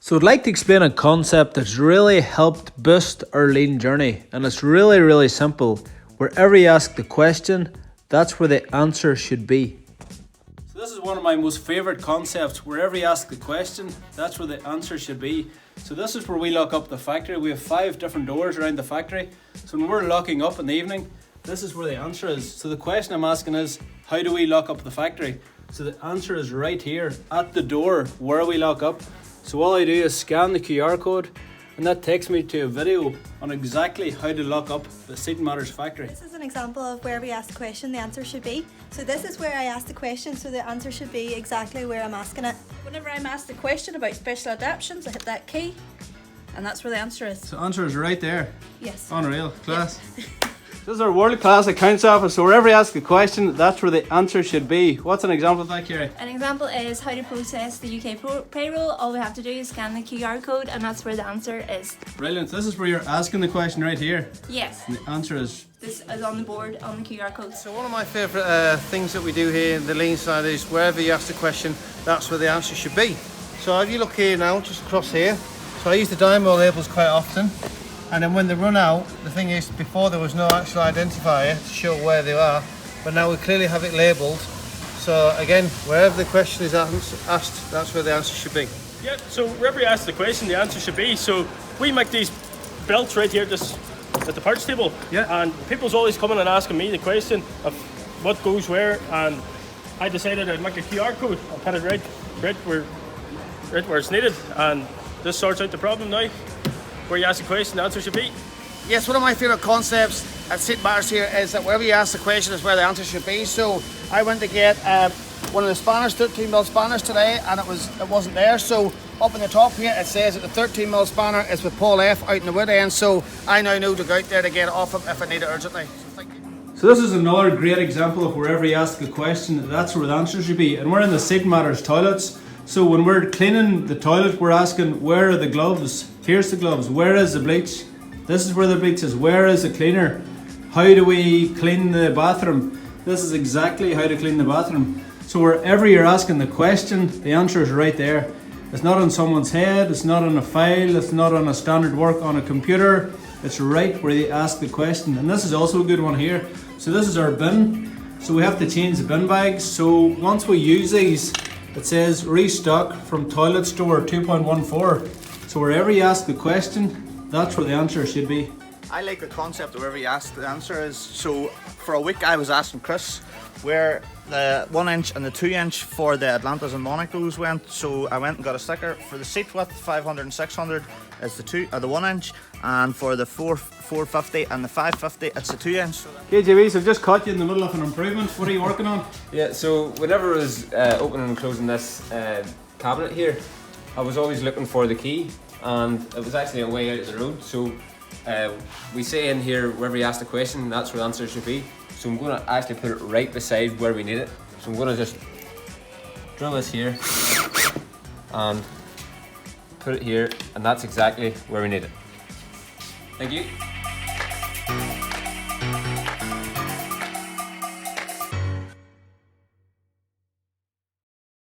So I'd like to explain a concept that's really helped boost our lean journey, and it's really simple. Wherever you ask the question, that's where the answer should be. So this is one of my most favorite concepts. Wherever you ask the question, that's where the answer should be. So this is where we lock up the factory. We have 5 different doors around the factory. So when we're locking up in the evening, this is where the answer is. So the question I'm asking is, how do we lock up the factory? So the answer is right here at the door where we lock up. So all I do is scan the QR code, and that takes me to a video on exactly how to lock up the Seaton Matters factory. This is an example of where we ask the question, the answer should be. So this is where I ask the question, so the answer should be exactly where I'm asking it. Whenever I'm asked a question about special adaptions, I hit that key, and that's where the answer is. So the answer is right there. Yes. Unreal, class. This is our world-class accounts office, so wherever you ask a question, that's where the answer should be. What's an example of that, Kerry? An example is how to process the UK payroll. All we have to do is scan the QR code, and that's where the answer is. Brilliant. This is where you're asking the question right here. Yes. And the answer is... This is on the board on the QR code. So one of my favourite things that we do here in the lean side is wherever you ask the question, that's where the answer should be. So if you look here now, just across here, so I use the Dymo labels quite often. And then when they run out, the thing is, before there was no actual identifier to show where they are, but now we clearly have it labelled. So again, wherever the question is asked, that's where the answer should be. Yeah, so wherever you ask the question, the answer should be. So we make these belts right here just at the parts table. Yeah. And people's always coming and asking me the question of what goes where, and I decided I'd make a QR code and put it right where it's needed, and this sorts out the problem now. Where you ask the question, the answer should be. Yes, one of my favourite concepts at Seaton Matters here is that wherever you ask the question is where the answer should be. So I went to get one of the spanners, 13mm spanners today, and it wasn't there. So up in the top here it says that the 13mm spanner is with Paul F out in the wood end. So I now know to go out there to get it off him if I need it urgently. So thank you. So this is another great example of wherever you ask a question, that's where the answer should be. And we're in the Seaton Matters toilets. So when we're cleaning the toilet, we're asking, where are the gloves? Here's the gloves. Where is the bleach? This is where the bleach is. Where is the cleaner? How do we clean the bathroom? This is exactly how to clean the bathroom. So wherever you're asking the question, the answer is right there. It's not on someone's head, it's not on a file, it's not on a standard work on a computer. It's right where you ask the question. And this is also a good one here. So this is our bin. So we have to change the bin bags. So once we use these, it says restock from toilet store 2.14. So wherever you ask the question, that's where the answer should be. I like the concept of wherever you ask the answer is. So for a week I was asking Chris where the 1 inch and the 2 inch for the Atlantas and Monacos went. So I went and got a sticker for the seat width 500 and 600 is the 1 inch, and for the 450 and the 550 it's the 2 inch. Okay, JB, so I've just caught you in the middle of an improvement. What are you working on? Yeah, so whenever I was opening and closing this cabinet here, I was always looking for the key, and it was actually a way out of the road. So we say in here, wherever you ask the question, that's where the answer should be. So I'm going to actually put it right beside where we need it. So I'm going to just drill this here and put it here, and that's exactly where we need it. Thank you.